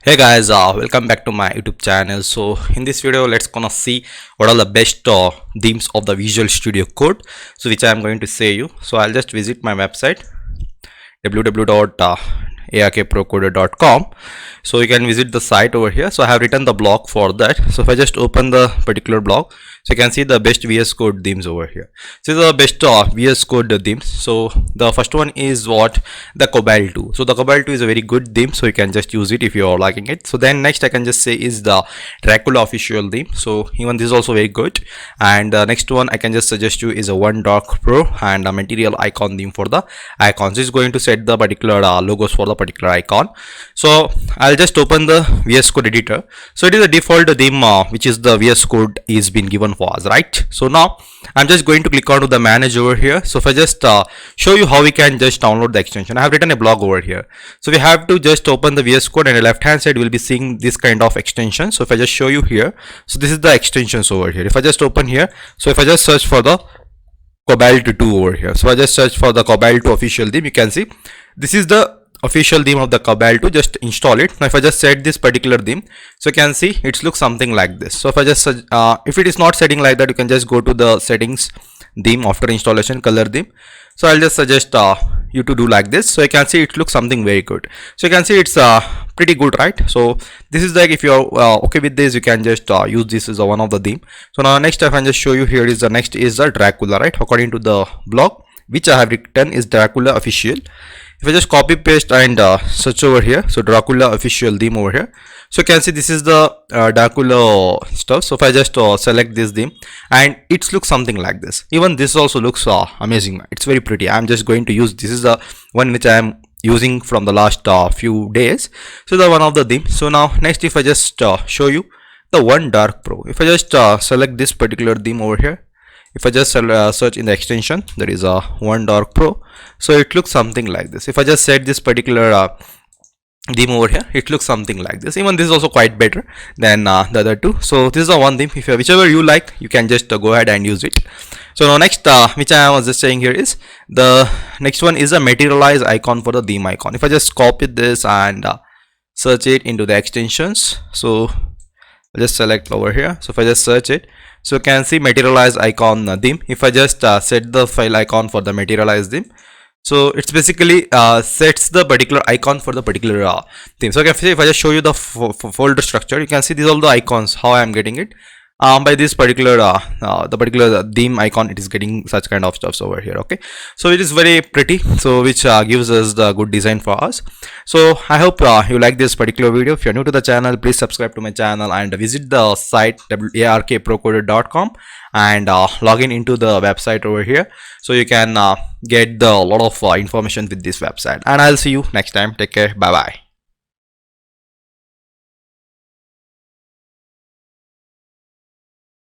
Hey guys, welcome back to my YouTube channel. So in this video, let's gonna see what are the best themes of the Visual Studio Code. So which I am going to say you. So I'll just visit my website www.arkprocoder.com. So you can visit the site over here. So I have written the blog for that. So if I just open the particular blog, so you can see the best VS Code themes over here. So the best VS Code themes. So the first one is the Cobalt 2. So the Cobalt 2 is a very good theme, so you can just use it if you are liking it. So then next I can just say is the Dracula official theme. So even this is also very good. And the next one I can just suggest you is a One Dark Pro and a material icon theme for the icons. This is going to set the particular logos for the particular icon. So I'll just open the VS Code editor. So it is a default theme which is the VS Code is been given for us, right? So now I'm just going to click on to the manage over here. So if I just show you how we can just download the extension, I have written a blog over here. So we have to just open the VS Code, and the left hand side we'll be seeing this kind of extension. So if I just show you here, so this is the extensions over here. If I just open here, so if I just search for the Cobalt 2 over here, so I just search for the Cobalt 2 official theme, you can see this is the official theme of the Cobalt 2. Just install it. Now if I just set this particular theme, so you can see it looks something like this. So if I just if it is not setting like that, you can just go to the settings, theme, after installation, color theme. So I'll just suggest you to do like this. So you can see it looks something very good. So you can see it's pretty good, right? So this is like, if you're okay with this, you can just use this as one of the theme. So now next I can just show you here is the next is the Dracula, right? According to the blog which I have written is Dracula official. If I just copy paste and search over here, so Dracula official theme over here, so you can see this is the Dracula stuff. So if I just select this theme, and it looks something like this. Even this also looks amazing. It's very pretty. I'm just going to use, this is the one which I am using from the last few days. So the one of the theme. So now next, if I just show you the One Dark Pro, if I just select this particular theme over here, if I just search in the extension, there is a One Dark Pro. So it looks something like this. If I just set this particular theme over here, it looks something like this. Even this is also quite better than the other two. So this is the one theme. If whichever you like, you can just go ahead and use it. So now next, which I was just saying here, is the next one is a materialize icon for the theme icon. If I just copy this and search it into the extensions, so I'll just select over here. So if I just search it, so you can see materialize icon theme. If I just set the file icon for the materialize theme, so it's basically sets the particular icon for the particular theme. So you can see, if I just show you the folder structure, you can see these are all the icons, how I am getting it. By this particular the particular theme icon, it is getting such kind of stuffs over here. Okay, so it is very pretty, so which gives us the good design for us. So I hope you like this particular video. If you're new to the channel, please subscribe to my channel and visit the site arkprocoder.com and log in into the website over here, so you can get the lot of information with this website. And I'll see you next time. Take care. Bye bye.